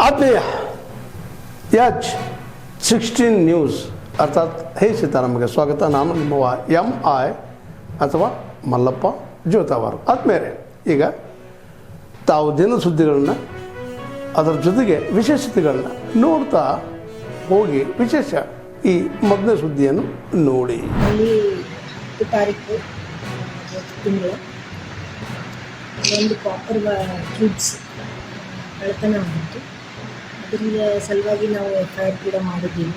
ಆತ್ಮೀಯ H16 news ಅರ್ಥಾತ್ ಹೇ ಸೀತಾರಾಮಗೆ ಸ್ವಾಗತ. ನಾನು ನಿಮ್ಮವ MI ಅಥವಾ ಮಲ್ಲಪ್ಪ ಜೋತಾವಾರು. ಆದ್ಮೇಲೆ ಈಗ ತಾವು ದಿನ ಸುದ್ದಿಗಳನ್ನ ಅದರ ಜೊತೆಗೆ ವಿಶೇಷತೆಗಳನ್ನ ನೋಡ್ತಾ ಹೋಗಿ ವಿಶೇಷ ಈ ಮೊದಲನೇ ಸುದ್ದಿಯನ್ನು ನೋಡಿ. 10 ತಾರೀಕು ತಿಂಗಳು ಒಂದು ಕಾಪರ್ ಕ್ಯೂಬ್ಸ್ ಕಳ್ಳತನ ಆಗಿತ್ತು. ಅದರಿಂದ ಸಲುವಾಗಿ ನಾವು FIR ಕೂಡ ಮಾಡಿದ್ದೀವಿ.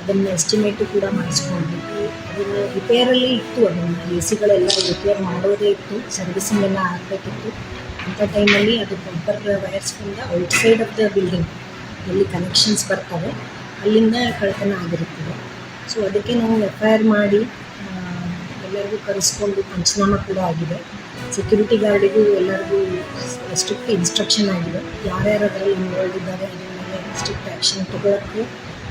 ಅದನ್ನು ಎಸ್ಟಿಮೇಟು ಕೂಡ ಮಾಡಿಸ್ಕೊಂಡಿದ್ವಿ. ಅದನ್ನು ರಿಪೇರಲ್ಲಿ ಇತ್ತು. ಅದನ್ನು AC ಗಳೆಲ್ಲ ರಿಪೇರ್ ಮಾಡೋದೇ ಇತ್ತು, ಸರ್ವಿಸಿಂಗ್ ಎಲ್ಲ ಆಗಬೇಕಿತ್ತು. ಅಂಥ ಟೈಮಲ್ಲಿ ಅದು ಕಾಪರ್ ವೈರ್ಸ್ನಿಂದ ಔಟ್ಸೈಡ್ ಆಫ್ ದ ಬಿಲ್ಡಿಂಗ್ ಎಲ್ಲಿ ಕನೆಕ್ಷನ್ಸ್ ಬರ್ತವೆ ಅಲ್ಲಿಂದ ಕಳ್ಳತನ ಆಗಿರುತ್ತದೆ. ಸೊ ಅದಕ್ಕೆ ನಾವು FIR ಮಾಡಿ ಎಲ್ಲರಿಗೂ ಕರೆಸ್ಕೊಂಡು ಪಂಚನಾಮ ಕೂಡ ಆಗಿದೆ. ಸೆಕ್ಯೂರಿಟಿ ಗಾರ್ಡಿಗೂ ಎಲ್ಲರಿಗೂ ಸ್ಟ್ರಿಕ್ಟ್ ಇನ್ಸ್ಟ್ರಕ್ಷನ್ ಆಗಿದೆ. ಯಾರ್ಯಾರು ಅದರಲ್ಲಿ ಇನ್ವಾಲ್ವ್ ಇದ್ದಾರೆ ಅದ್ರ ಮೇಲೆ ಸ್ಟ್ರಿಕ್ಟ್ ಆ್ಯಕ್ಷನ್ ತಗೊಳ್ಳೋಕ್ಕೆ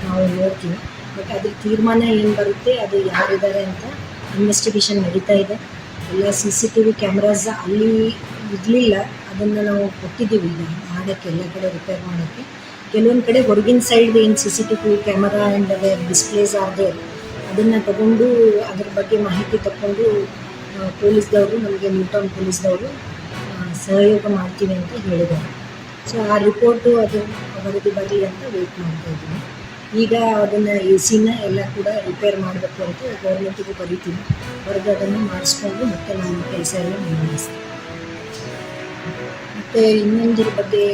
ನಾವು ನೋಡ್ತೀವಿ. ಬಟ್ ಅದ್ರ ತೀರ್ಮಾನ ಏನು ಬರುತ್ತೆ, ಅದು ಯಾರಿದ್ದಾರೆ ಅಂತ ಇನ್ವೆಸ್ಟಿಗೇಷನ್ ನಡೀತಾ ಇದೆ. ಎಲ್ಲ CCTV ಕ್ಯಾಮ್ರಾಸ್ ಅಲ್ಲಿ ಇರಲಿಲ್ಲ, ಅದನ್ನು ನಾವು ಕೊಟ್ಟಿದ್ದೀವಿ ಈಗ ಮಾಡೋಕ್ಕೆ, ಎಲ್ಲ ಕಡೆ ರಿಪೇರ್ ಮಾಡೋಕ್ಕೆ. ಕೆಲವೊಂದು ಕಡೆ ಹೊರಗಿನ ಸೈಡ್ ಏನು CCTV ಕ್ಯಾಮರಾ ಆ್ಯಂಡ್ ಅದೇ ಡಿಸ್ಪ್ಲೇಸ್ ಆಗಿದೆ, ಅದನ್ನು ತಗೊಂಡು ಅದ್ರ ಬಗ್ಗೆ ಮಾಹಿತಿ ತಗೊಂಡು ಪೊಲೀಸ್ದವರು, ನಮಗೆ ನ್ಯೂಟೌನ್ ಪೊಲೀಸ್ದವರು ಸಹಯೋಗ ಮಾಡ್ತೀವಿ ಅಂತ ಹೇಳಿದ್ದಾರೆ. ಸೊ ಆ ರಿಪೋರ್ಟು ಅದು ವರದಿ ಬರಲಿ ಅಂತ ವೆಯ್ಟ್ ಮಾಡ್ತಾ ಇದ್ದೀನಿ. ಈಗ ಅದನ್ನು AC ಎಲ್ಲ ಕೂಡ ರಿಪೇರ್ ಮಾಡಬೇಕು ಅಂತ ಗೌರ್ಮೆಂಟಿಗೂ ಬರೀತೀವಿ. ಬರೆದು ಅದನ್ನು ಮಾಡಿಸ್ಕೊಂಡು ಮತ್ತೆ ನಮ್ಮ ಕೆಲಸ ಎಲ್ಲ ಮುಂದುವರಿಸ್ತೀವಿ. ಮತ್ತು ಇನ್ನೊಂದರ ಬಗ್ಗೆ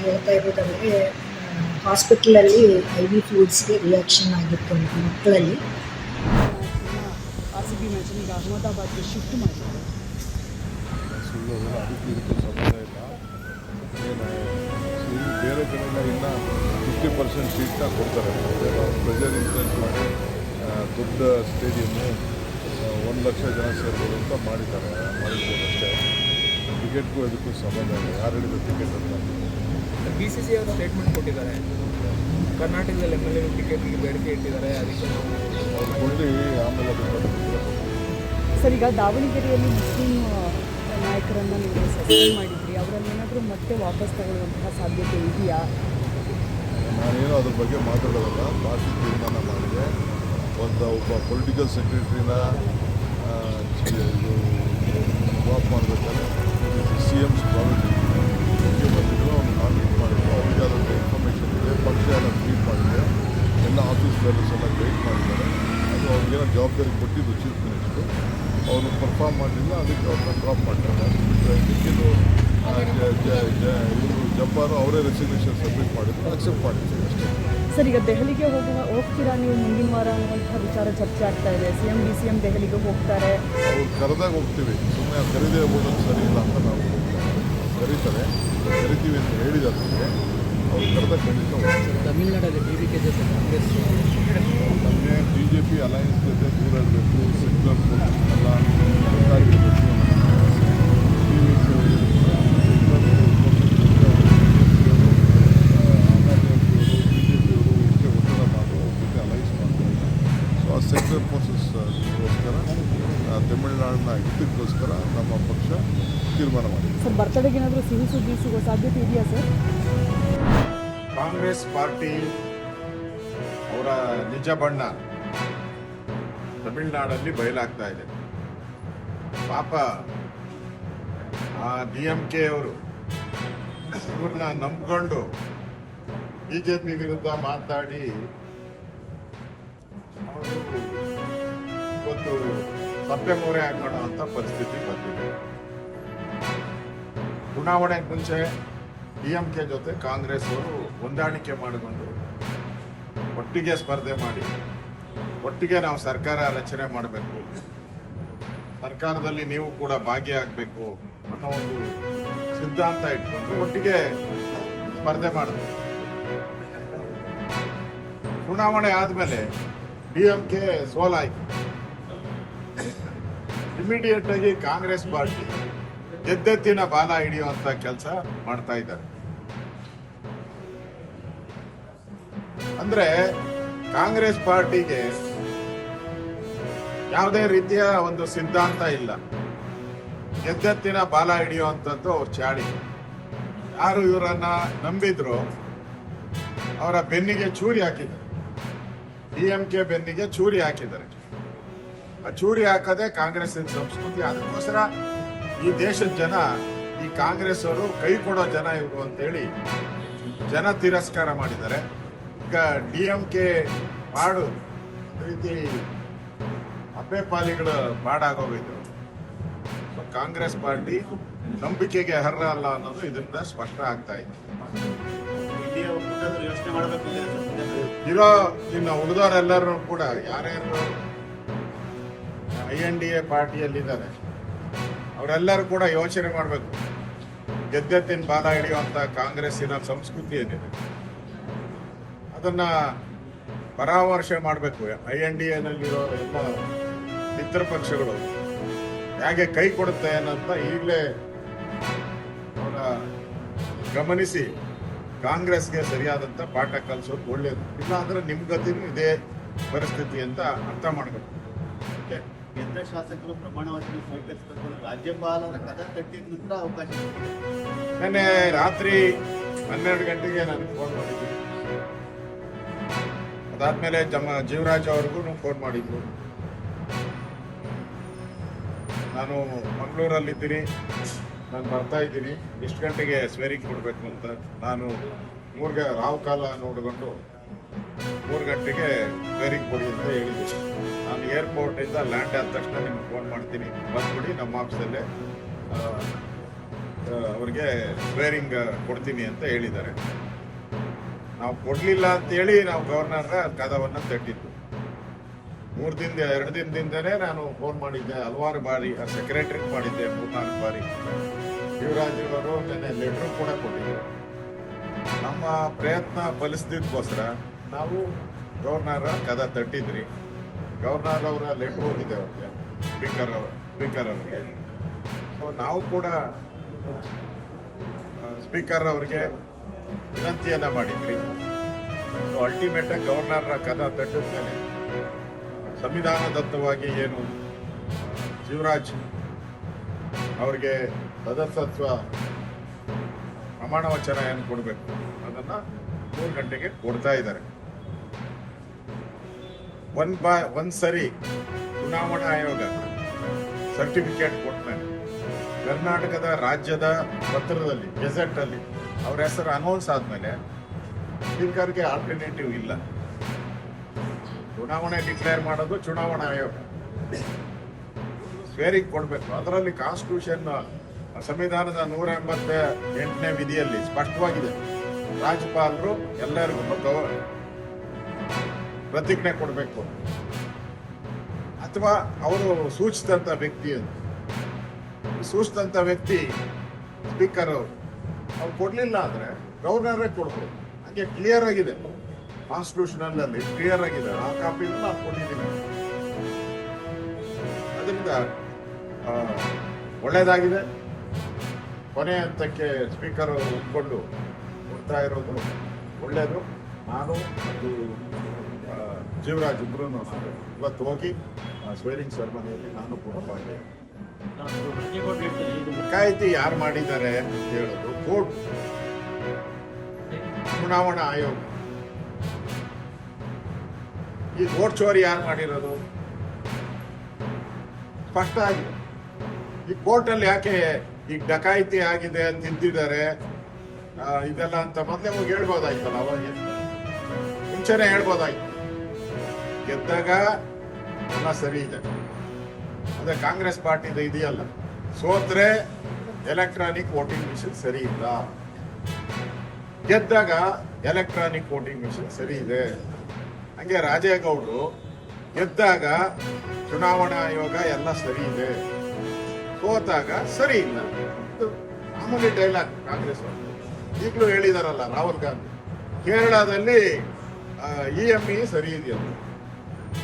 ಕೇಳ್ತಾ ಇರೋದಂದರೆ, ಹಾಸ್ಪಿಟಲಲ್ಲಿ IV ಫ್ಲೂಯಿಡ್ಸ್ಗೆ ರಿಯಾಕ್ಷನ್ ಆಗಿತ್ತು ಅಂತ ಮಕ್ಕಳಲ್ಲಿ. RCB ಮ್ಯಾಚನ್ನು ಈಗ ಅಹಮದಾಬಾದ್ಗೆ ಶಿಫ್ಟ್ ಮಾಡಿದ್ದಾರೆ. ಸುಳ್ಳು, ಅದಕ್ಕೆ ಇದಕ್ಕೂ ಸಂಬಂಧ ಇಲ್ಲ. ಏನು ಬೇರೆ ಕಡೆಯಿಂದ ಇನ್ನೂ 50% ಸೀಟ್ನ ಕೊಡ್ತಾರೆ. ಪ್ರೆಷರ್ ಇನ್ಫ್ಲೂಯೆನ್ಸ್ ಮಾಡಿ ದೊಡ್ಡ ಸ್ಟೇಡಿಯಮ್ಮು 1 ಲಕ್ಷ ಜನ ಸೇರ್ಬೋದು ಅಂತ ಮಾಡಿದ್ದಾರೆ. ಮಾಡಿರ್ಬೋದು ಅಷ್ಟೇ. ಟಿಕೆಟ್ಗೂ ಅದಕ್ಕೂ ಸಂಬಂಧ ಇಲ್ಲ. ಯಾರು ಹೇಳಿದ್ರು ಟಿಕೆಟ್ ಅಂತ? BCCI ಅವರು ಸ್ಟೇಟ್ಮೆಂಟ್ ಕೊಟ್ಟಿದ್ದಾರೆ. ಕರ್ನಾಟಕದಲ್ಲಿ MLA ಟಿಕೆಟ್ಗೆ ಬೇಡಿಕೆ ಇಟ್ಟಿದ್ದಾರೆ. ಅದಕ್ಕೆ ಅವ್ರು ಕೊಡಲಿ, ಆಮೇಲೆ ಅದು ಸರ್, ಈಗ ದಾವಣಗೆರೆಯಲ್ಲಿ ಮುಸ್ಲಿಂ ನಾಯಕರನ್ನು ನೀವು ಸಸ್ಪೆಂಡ್ ಮಾಡಿದ್ರಿ, ಅವರಲ್ಲಿ ಏನಾದರೂ ಮತ್ತೆ ವಾಪಸ್ ತಗೊಳ್ಳುವಂತಹ ಸಾಧ್ಯತೆ ಇದೆಯಾ? ನಾನೇನು ಅದ್ರ ಬಗ್ಗೆ ಮಾತಾಡೋದಲ್ಲ. ಪಾರ್ಟಿ ತೀರ್ಮಾನ ಮಾಡಿದೆ. ಒಬ್ಬ ಪೊಲಿಟಿಕಲ್ ಸೆಕ್ರೆಟ್ರಿನ ಇದು ಡ್ರಾಪ್ ಮಾಡಬೇಕಾದ್ರೆ CM's ಪ್ರಾವಿಟಿ ಮುಖ್ಯಮಂತ್ರಿಗಳು ಅವ್ನು ಕಾಂಟ್ಯಾಕ್ಟ್ ಮಾಡಿದ್ರು. ಅವರಿಗೆ ಅದೊಂದು ಇನ್ಫಾರ್ಮೇಷನ್ ಇದೆ. ಪಕ್ಷ ಎಲ್ಲ ಟ್ವೀಟ್ ಮಾಡಿದೆ. ಎಲ್ಲ ಆಫೀಸ್ ಬೇಲರ್ಸ್ ಎಲ್ಲ ಗೈಡ್ ಮಾಡಿದ್ದಾರೆ. ಅದು ಅವ್ರಿಗೇನೋ ಜವಾಬ್ದಾರಿ ಕೊಟ್ಟಿದ್ದು ಚೀಫ್ ಮಿನಿಸ್ಟ್ರು. ಅವರು ಪರ್ಫಾರ್ಮ್ ಮಾಡಲಿಲ್ಲ, ಅದಕ್ಕೆ ಅವ್ರನ್ನ ಡ್ರಾಪ್ ಮಾಡ್ತಾರೆ. ಇದಕ್ಕಿದು ಇವರು ಜಬ್ಬಾರು ಅವರೇ ರೆಸಿಗ್ನೇಷನ್ ಸಬ್ಮಿಟ್ ಮಾಡಿದ್ರು, ಅಕ್ಸೆಪ್ಟ್ ಮಾಡಿದ್ರು ಅಷ್ಟೇ. ಸರ್, ಈಗ ದೆಹಲಿಗೆ ಹೋಗ್ತೀರಾ ನೀವು ಮುಂದಿನ ವಾರ ಅನ್ನುವಂಥ ವಿಚಾರ ಚರ್ಚೆ ಆಗ್ತಾ ಇದೆ. CM DCM ದೆಹಲಿಗೆ ಹೋಗ್ತಾರೆ. ಅವ್ರು ಕರೆದಾಗ ಹೋಗ್ತೀವಿ, ಸುಮ್ಮನೆ ಕರೀದೇ ಹೋಗೋದು ಸರಿ ಇಲ್ಲ ಅಂತ ನಾವು ಕರೀತಾರೆ, ಕರಿತೀವಿ ಅಂತ ಹೇಳಿದ್ದಾರೆ ನಮಗೆ. ಅವ್ರು ಕರೆದಾಗ ಖಂಡಿತ ಹೋಗ್ತಾರೆ. ತಮಿಳುನಾಡಲ್ಲಿ DVK ಜೊತೆ ಕಾಂಗ್ರೆಸ್ ನಮಗೆ BJP ಅಲಯನ್ಸ್ ಜೊತೆ ದೂರ ಇರಬೇಕು, ಸೆಕ್ಯುಲರ್ ಎಲ್ಲ ಗೊತ್ತಾಗಿರಬೇಕು. ಸೆಕ್ಯುಲರ್ ಫೋರ್ಸಸ್ಗೋಸ್ಕರ ತಮಿಳುನಾಡಿನ ಹಿತಕ್ಕೋಸ್ಕರ ನಮ್ಮ ಪಕ್ಷ ತೀರ್ಮಾನ ಮಾಡಿದೆ. ಸರ್, ಬರ್ತಡೆಗೆ ಏನಾದರೂ ಸಿಹಿ ಸುದ್ದಿ ಸಿಗೋ ಸಾಧ್ಯತೆ ಇದೆಯಾ ಸರ್? ಕಾಂಗ್ರೆಸ್ ಪಾರ್ಟಿ ಅವರ ನಿಜ ಬಣ್ಣ ತಮಿಳುನಾಡಲ್ಲಿ ಬಯಲಾಗ್ತಾ ಇದೆ. ಪಾಪ ಆ DMK ಅವರು ಇವ್ರನ್ನ ನಂಬ್ಕೊಂಡು BJP ವಿರುದ್ಧ ಮಾತಾಡಿ ಅವರು ಇವತ್ತು ಸಪ್ಪೆ ಮೋರೆ ಹಾಕೋಣ ಅಂತ ಪರಿಸ್ಥಿತಿ ಬಂದಿದೆ. ಚುನಾವಣೆಗೆ ಮುಂಚೆ DMK ಜೊತೆ ಕಾಂಗ್ರೆಸ್ ಅವರು ಹೊಂದಾಣಿಕೆ ಮಾಡಿಕೊಂಡು ಒಟ್ಟಿಗೆ ಸ್ಪರ್ಧೆ ಮಾಡಿ ಒಟ್ಟಿಗೆ ನಾವು ಸರ್ಕಾರ ರಚನೆ ಮಾಡಬೇಕು, ಸರ್ಕಾರದಲ್ಲಿ ನೀವು ಕೂಡ ಭಾಗಿಯಾಗಬೇಕು ಅನ್ನೋ ಒಂದು ಸಿದ್ಧಾಂತ ಇಟ್ಕೊಂಡು ಒಟ್ಟಿಗೆ ಸ್ಪರ್ಧೆ ಮಾಡಿದ್ರು. ಚುನಾವಣೆ ಆದಮೇಲೆ DMK ಸೋಲಾಯಿತು. ಇಮಿಡಿಯೇಟ್ ಆಗಿ ಕಾಂಗ್ರೆಸ್ ಪಾರ್ಟಿ ಗೆದ್ದೆತ್ತಿನ ಬಾಲ ಹಿಡಿಯುವಂತ ಕೆಲಸ ಮಾಡ್ತಾ ಇದ್ದಾರೆ. ಅಂದ್ರೆ ಕಾಂಗ್ರೆಸ್ ಪಾರ್ಟಿಗೆ ಯಾವುದೇ ರೀತಿಯ ಒಂದು ಸಿದ್ಧಾಂತ ಇಲ್ಲ. ಗೆದ್ದೆತ್ತಿನ ಬಾಲ ಹಿಡಿಯುವಂಥದ್ದು ಅವ್ರ ಚಾಳಿ. ಯಾರು ಇವರನ್ನ ನಂಬಿದ್ರು ಅವರ ಬೆನ್ನಿಗೆ ಚೂರಿ ಹಾಕಿದ್ದಾರೆ. DMK ಬೆನ್ನಿಗೆ ಚೂರಿ ಹಾಕಿದ್ದಾರೆ. ಆ ಚೂರಿ ಹಾಕದೆ ಕಾಂಗ್ರೆಸ್ ಸಂಸ್ಕೃತಿ. ಅದಕ್ಕೋಸ್ಕರ ಈ ದೇಶದ ಜನ ಈ ಕಾಂಗ್ರೆಸ್ ಅವರು ಕೈ ಕೊಡೋ ಜನ ಇವರು ಅಂತೇಳಿ ಜನ ತಿರಸ್ಕಾರ ಮಾಡಿದ್ದಾರೆ. ಈಗ DMK ಮಾಡು ರೀತಿ ಅಬ್ಬೆ ಪಾಲಿಗಳ ಮಾಡಾಗೋಗಿದ್ರು. ಕಾಂಗ್ರೆಸ್ ಪಾರ್ಟಿ ನಂಬಿಕೆಗೆ ಅರ್ಹ ಅಲ್ಲ ಅನ್ನೋದು ಇದರಿಂದ ಸ್ಪಷ್ಟ ಆಗ್ತಾ ಇದೆ. ಯೋಚನೆ ಮಾಡಬೇಕು ಇರೋ ಇನ್ನು ಉಳಿದವರೆಲ್ಲರೂ ಕೂಡ ಯಾರ್ಯಾರು INDA ಪಾರ್ಟಿಯಲ್ಲಿದ್ದಾರೆ ಅವರೆಲ್ಲರೂ ಕೂಡ ಯೋಚನೆ ಮಾಡಬೇಕು. ಗೆದ್ದೆತ್ತಿನ ಬಾಲ ಹಿಡಿಯುವಂತ ಕಾಂಗ್ರೆಸ್ಸಿನ ಸಂಸ್ಕೃತಿ ಏನಿದೆ ಅದನ್ನ ಪರಾಮರ್ಶೆ ಮಾಡಬೇಕು. INDAನಲ್ಲಿರೋ ಎಲ್ಲ ಮಿತ್ರ ಪಕ್ಷಗಳು ಹೇಗೆ ಕೈ ಕೊಡುತ್ತೆ ಅನ್ನೋಂತ ಈಗಲೇ ಅವರ ಗಮನಿಸಿ ಕಾಂಗ್ರೆಸ್ಗೆ ಸರಿಯಾದಂತ ಪಾಠ ಕಲಿಸೋದು ಒಳ್ಳೇದು. ಇಲ್ಲ ಅಂದ್ರೆ ನಿಮ್ ಗತಿನೂ ಇದೇ ಪರಿಸ್ಥಿತಿ ಅಂತ ಅರ್ಥ ಮಾಡಬೇಕು. ಗೆದ್ದ ಶಾಸಕರು ಪ್ರಮಾಣ ವಚನ ಸ್ವೀಕರಿಸಬೇಕು. ರಾಜ್ಯಪಾಲರ ಕದ ತಟ್ಟಿದ ನಂತರ ಅವಕಾಶ ನೆನ್ನೆ ರಾತ್ರಿ 12 ಗಂಟೆಗೆ ನನಗೆ ಫೋನ್ ಮಾಡಿದ್ರು. ಅದಾದ್ಮೇಲೆ ಜೀವರಾಜ್ ಅವ್ರಿಗೂ ಫೋನ್ ಮಾಡಿದ್ರು. ನಾನು ಮಂಗಳೂರಲ್ಲಿದ್ದೀನಿ, ನಾನು ಬರ್ತಾ ಇದ್ದೀನಿ, ಎಷ್ಟು ಗಂಟೆಗೆ ಸ್ವೇರಿಂಗ್ ಕೊಡಬೇಕು ಅಂತ. ನಾನು ರಾವು ಕಾಲ ನೋಡಿಕೊಂಡು 3 ಗಂಟೆಗೆ ಸ್ವೇರಿಂಗ್ ಕೊಡಿ ಅಂತ ಹೇಳಿದ್ದೀನಿ. ನಾನು ಏರ್ಪೋರ್ಟಿಂದ ಲ್ಯಾಂಡ್ ಆದ ತಕ್ಷಣ ನಿಮ್ಗೆ ಫೋನ್ ಮಾಡ್ತೀನಿ, ಬಂದ್ಬಿಡಿ ನಮ್ಮ ಆಫೀಸಲ್ಲೇ ಅವ್ರಿಗೆ ಸ್ವೇರಿಂಗ್ ಕೊಡ್ತೀನಿ ಅಂತ ಹೇಳಿದ್ದಾರೆ. ನಾವು ಕೊಡಲಿಲ್ಲ ಅಂತೇಳಿ ನಾವು ಗವರ್ನರ್ನ ಕದವನ್ನು ತಟ್ಟಿದ್ದು. 2 ದಿನದಿಂದನೇ ನಾನು ಫೋನ್ ಮಾಡಿದ್ದೆ, ಹಲವಾರು ಬಾರಿ ಸೆಕ್ರೆಟರಿಗೆ ಮಾಡಿದ್ದೆ, 3-4 ಬಾರಿ. ಶಿವರಾಜ್ ಅವರು ನೆನ್ನೆ ಲೆಟ್ರು ಕೂಡ ಕೊಟ್ಟಿದ್ದರು. ನಮ್ಮ ಪ್ರಯತ್ನ ಫಲಿಸಿದಕ್ಕೋಸ್ಕರ ನಾವು ಗವರ್ನರ್ ಕದ ತಟ್ಟಿದ್ರಿ. ಗವರ್ನರ್ ಅವರ ಲೆಟ್ರ್ ಹೋಗಿದೆ ಅವ್ರಿಗೆ, ಸ್ಪೀಕರ್ ಅವರಿಗೆ. ಸೊ ನಾವು ಕೂಡ ಸ್ಪೀಕರ್ ಅವರಿಗೆ ವಿನಂತಿಯನ್ನ ಮಾಡಿದ್ರಿ. ಅಲ್ಟಿಮೇಟ್ ಆಗಿ ಗವರ್ನರ್ ಕದ ತಟ್ಟಿದ ಮೇಲೆ ಸಂವಿಧಾನದತ್ತವಾಗಿ ಏನು ಶಿವರಾಜ್ ಅವರಿಗೆ ಸದಸ್ಯತ್ವ ಪ್ರಮಾಣ ವಚನ ಏನು ಕೊಡಬೇಕು ಅದನ್ನ 3 ಗಂಟೆಗೆ ಕೊಡ್ತಾ ಇದ್ದಾರೆ. ಒಂದ್ಸರಿ ಚುನಾವಣಾ ಆಯೋಗ ಸರ್ಟಿಫಿಕೇಟ್ ಕೊಟ್ಮೇಲೆ ಕರ್ನಾಟಕದ ರಾಜ್ಯದ ಪತ್ರದಲ್ಲಿ ಗೆಜೆಟ್ ಅಲ್ಲಿ ಅವ್ರ ಹೆಸರು ಅನೌನ್ಸ್ ಆದ್ಮೇಲೆ ಸ್ಪೀಕರ್ಗೆ ಆಲ್ಟರ್ನೇಟಿವ್ ಇಲ್ಲ. ಚುನಾವಣೆ ಡಿಕ್ಲೇರ್ ಮಾಡೋದು ಚುನಾವಣಾ ಆಯೋಗ. ಸ್ವೇರಿಂಗ್ ಕೊಡಬೇಕು. ಅದರಲ್ಲಿ ಕಾನ್ಸ್ಟಿಟ್ಯೂಷನ್ ಸಂವಿಧಾನದ 188ನೇ ವಿಧಿಯಲ್ಲಿ ಸ್ಪಷ್ಟವಾಗಿದೆ, ರಾಜ್ಯಪಾಲರು ಎಲ್ಲರಿಗೂ ಪ್ರತಿಜ್ಞೆ ಕೊಡಬೇಕು ಅಥವಾ ಅವರು ಸೂಚಿಸಿದಂತ ವ್ಯಕ್ತಿ ಅಂತ. ಸೂಚಿಸಿದಂತ ವ್ಯಕ್ತಿ ಸ್ಪೀಕರ್ ಅವ್ರು ಕೊಡ್ಲಿಲ್ಲ ಅಂದ್ರೆ ಗವರ್ನರೇ ಕೊಡ್ಬೋದು. ಹಾಗೆ ಕ್ಲಿಯರ್ ಆಗಿದೆ, ಕಾನ್ಸ್ಟಿಟ್ಯೂಷನಲ್ ಅಲ್ಲಿ ಕ್ಲಿಯರ್ ಆಗಿದೆ. ಆ ಕಾಪಿನ ನಾನು ಕೊಟ್ಟಿದ್ದೀನಿ. ಅದರಿಂದ ಒಳ್ಳೇದಾಗಿದೆ. ಕೊನೆ ಹಂತಕ್ಕೆ ಸ್ಪೀಕರ್ ಒಪ್ಕೊಂಡು ಕೊಡ್ತಾ ಇರೋದು ಒಳ್ಳೇದು. ನಾನು ಮತ್ತು ಜೀವರಾಜ್ ಇಬ್ರು ಇವತ್ತು ಹೋಗಿ ಸ್ವೇರಿಂಗ್ ಸೆರೆಮನಿಯಲ್ಲಿ ನಾನು ಕೂಡ ಭಾಗಿಯಾಗಿ ಯಾರು ಮಾಡಿದ್ದಾರೆ ಅಂತ ಹೇಳೋದು ಕೋರ್ಟ್, ಚುನಾವಣಾ ಆಯೋಗ. ಈ ವೋಟ್ ಚೋರಿ ಯಾರು ಮಾಡಿರೋದು ಸ್ಪಷ್ಟ ಆಗಿದೆ. ಈ ಕೋರ್ಟ್ ಅಲ್ಲಿ ಯಾಕೆ ಈಗ ಡಕಾಯಿತಿ ಆಗಿದೆ ತಿಂತಿದ್ದಾರೆ ಇದೆಲ್ಲ ಅಂತ ಮೊದಲೇ ಹೋಗಿ ಹೇಳ್ಬೋದಾಯ್ತಲ್ಲ, ಅವಾಗ ಮುಂಚೆನೆ ಹೇಳ್ಬೋದಾಯ್ತು. ಗೆದ್ದಾಗ ಎಲ್ಲ ಸರಿ ಇದೆ. ಅದೇ ಕಾಂಗ್ರೆಸ್ ಪಾರ್ಟಿದ ಇದೆಯಲ್ಲ, ಸೋತ್ರೆ ಎಲೆಕ್ಟ್ರಾನಿಕ್ ವೋಟಿಂಗ್ ಮಿಷಿನ್ ಸರಿ ಇಲ್ಲ, ಗೆದ್ದಾಗ ಎಲೆಕ್ಟ್ರಾನಿಕ್ ವೋಟಿಂಗ್ ಮಿಷಿನ್ ಸರಿ ಇದೆ. ಹಂಗೆ ರಾಜೇಗೌಡರು ಗೆದ್ದಾಗ ಚುನಾವಣಾ ಆಯೋಗ ಎಲ್ಲ ಸರಿ ಇದೆ, ಸೋತಾಗ ಸರಿ ಇಲ್ಲ. ಮಾಮೂಲಿ ಡೈಲಾಗ್ ಕಾಂಗ್ರೆಸ್ ಈಗಲೂ ಹೇಳಿದಾರಲ್ಲ ರಾಹುಲ್ ಗಾಂಧಿ. ಕೇರಳದಲ್ಲಿ EME ಸರಿ ಇದೆಯಲ್ಲ,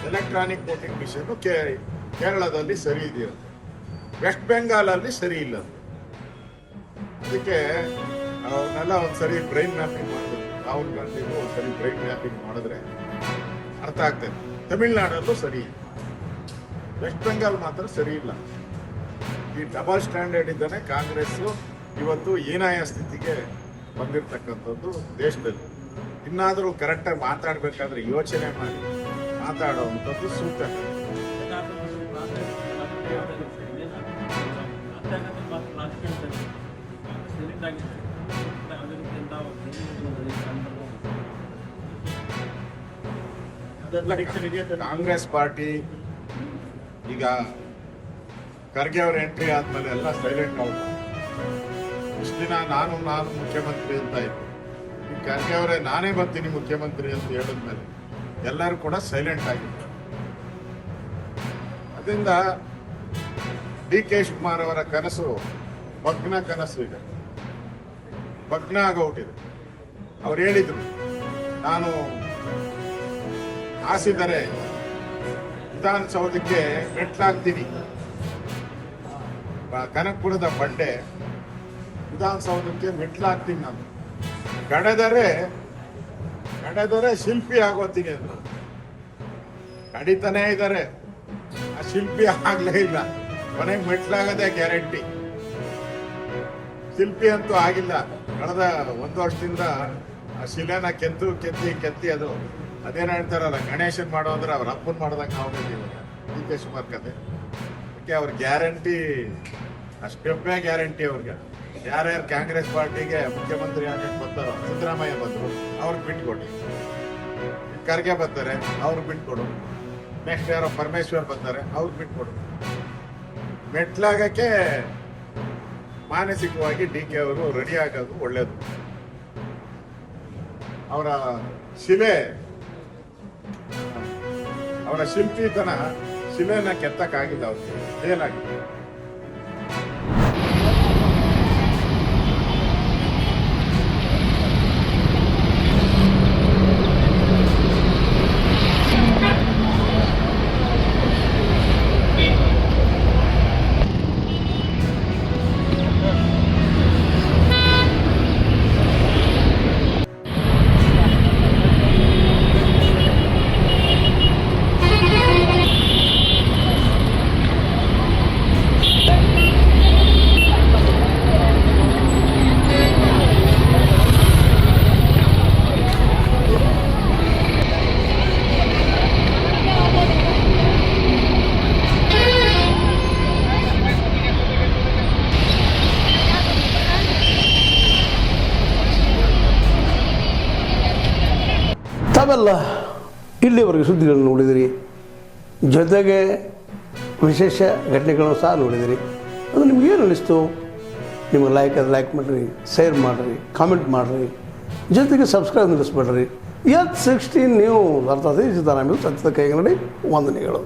ಎಲೆಕ್ಟ್ರಾನಿಕ್ ವೋಟಿಂಗ್ ಮಿಷನ್ ಕೇರಳದಲ್ಲಿ ಸರಿ ಇದೆಯಂತೆ, ವೆಸ್ಟ್ ಬೆಂಗಾಲಲ್ಲಿ ಸರಿ ಇಲ್ಲ. ಅದಕ್ಕೆ ಅವನ್ನೆಲ್ಲ ಒಂದ್ಸರಿ ಬ್ರೈನ್ ಮ್ಯಾಪಿಂಗ್ ಮಾಡಬೇಕು. ರಾಹುಲ್ ಗಾಂಧಿಗೂ ಒಂದ್ಸರಿ ಬ್ರೈನ್ ಮ್ಯಾಪಿಂಗ್ ಮಾಡಿದ್ರೆ ಅರ್ಥ ಆಗ್ತದೆ. ತಮಿಳ್ನಾಡಲ್ಲೂ ಸರಿ ಇದೆ, ವೆಸ್ಟ್ ಬೆಂಗಾಲ್ ಮಾತ್ರ ಸರಿ ಇಲ್ಲ. ಈ ಡಬಲ್ ಸ್ಟ್ಯಾಂಡರ್ಡ್ ಇದ್ದಾನೆ ಕಾಂಗ್ರೆಸ್ ಇವತ್ತು ಹೀನಾಯ ಸ್ಥಿತಿಗೆ ಬಂದಿರತಕ್ಕಂಥದ್ದು ದೇಶದಲ್ಲಿ. ಇನ್ನಾದರೂ ಕರೆಕ್ಟಾಗಿ ಮಾತಾಡಬೇಕಾದ್ರೆ ಯೋಚನೆ ಮಾಡಿ ಮಾತಾಡುವಂಥದ್ದು ಸೂಕ್ತ. ಕಾಂಗ್ರೆಸ್ ಪಾರ್ಟಿ ಈಗ ಖರ್ಗೆ ಅವ್ರ ಎಂಟ್ರಿ ಆದ್ಮೇಲೆ ಎಲ್ಲ ಸೈಲೆಂಟ್ ಔಟ್. ಇಷ್ಟು ದಿನ ನಾನು ಮುಖ್ಯಮಂತ್ರಿ ಅಂತ ಇತ್ತು. ಈ ಖರ್ಗೆ ಅವರೇ ನಾನೇ ಬರ್ತೀನಿ ಮುಖ್ಯಮಂತ್ರಿ ಅಂತ ಹೇಳಿದ್ಮೇಲೆ ಎಲ್ಲರೂ ಕೂಡ ಸೈಲೆಂಟ್ ಆಗಿದ್ದಾರೆ. ಅದರಿಂದ ಡಿ ಕೆ ಶಿವಕುಮಾರ್ ಅವರ ಕನಸು ಭಗ್ನ ಕನಸು ಇದೆ, ಭಗ್ನ ಆಗೋಟಿದೆ. ಅವ್ರು ಹೇಳಿದ್ರು, ನಾನು ಆಸಿದರೆ ವಿಧಾನಸೌಧಕ್ಕೆ ಮೆಟ್ಲಾಗ್ತೀನಿ, ಕನಕಪುರದ ಬಂಡೆ ವಿಧಾನಸೌಧಕ್ಕೆ ಮೆಟ್ಲಾಗ್ತೀನಿ, ನಾನು ಕಡೆದರೆ ಶಿಲ್ಪಿ ಆಗೋತೀನಿ ಅಂದ್ರು. ಕಡಿತಾನೇ ಇದ್ದಾರೆ, ಆ ಶಿಲ್ಪಿ ಆಗ್ಲೇ ಇಲ್ಲ. ಕೊನೆಗೆ ಮೆಟ್ಲಾಗದೆ ಗ್ಯಾರಂಟಿ. ಶಿಲ್ಪಿ ಅಂತೂ ಆಗಿಲ್ಲ. ಕಳೆದ 1 ವರ್ಷದಿಂದ ಆ ಶಿಲೆನ ಕೆತ್ತಿ ಅದು ಅದೇನು ಹೇಳ್ತಾರಲ್ಲ, ಗಣೇಶನ್ ಮಾಡೋ ಅಂದ್ರೆ ಅವ್ರ ಅಪ್ಪನ್ ಮಾಡ್ದಂಗೆ ನಾವು ಡಿ ಕೆ ಶಿವಕುಮಾರ್ ಕತೆ. ಅದಕ್ಕೆ ಅವ್ರ ಗ್ಯಾರಂಟಿ ಅಷ್ಟೇ ಗ್ಯಾರಂಟಿ. ಅವ್ರಿಗೆ ಯಾರ್ಯಾರು ಕಾಂಗ್ರೆಸ್ ಪಾರ್ಟಿಗೆ ಮುಖ್ಯಮಂತ್ರಿ ಆಗಕ್ಕೆ ಬರ್ತಾರೋ, ಸಿದ್ದರಾಮಯ್ಯ ಬಂದರು ಅವ್ರಿಗೆ ಬಿಟ್ಕೊಡಿ, ಖರ್ಗೆ ಬರ್ತಾರೆ ಅವ್ರಿಗೆ ಬಿಟ್ಕೊಡು, ನೆಕ್ಸ್ಟ್ ಯಾರೋ ಪರಮೇಶ್ವರ್ ಬರ್ತಾರೆ ಅವ್ರಿಗೆ ಬಿಟ್ಕೊಡು. ಮೆಟ್ಲಾಗಕ್ಕೆ ಮಾನಸಿಕವಾಗಿ ಡಿ ಕೆ ಅವರು ರೆಡಿ ಆಗೋದು ಒಳ್ಳೇದು. ಅವರ ಶಿಲೆ, ಅವರ ಶಿಲ್ಪಿತನ ಶಿಲೆನ ಕೆತ್ತಕ್ಕಾಗಿಲ್ಲ, ಅವ್ರಿಗೆ ಫೇಲ್ ಆಗಿದೆ. ತಾವೆಲ್ಲ ಇಲ್ಲಿವರೆಗೆ ಸುದ್ದಿಗಳನ್ನು ನೋಡಿದಿರಿ, ಜೊತೆಗೆ ವಿಶೇಷ ಘಟನೆಗಳನ್ನು ಸಹ ನೋಡಿದಿರಿ. ಅದು ನಿಮ್ಗೆ ಏನು ಅನ್ನಿಸ್ತು? ನಿಮಗೆ ಲೈಕ್ ಮಾಡಿರಿ, ಶೇರ್ ಮಾಡಿರಿ, ಕಾಮೆಂಟ್ ಮಾಡಿರಿ, ಜೊತೆಗೆ ಸಬ್ಸ್ಕ್ರೈಬ್ ನಿಲ್ಲಿಸ್ಬೇಡ್ರಿ. H16 ನ್ಯೂಸ್ ಅರ್ಥಾತ್ ಸಿದ್ದರಾಮಯ್ಯ ಸತ್ಯದ ಕೈಗನ್ನಡಿ ವಂದನೆಗಳು.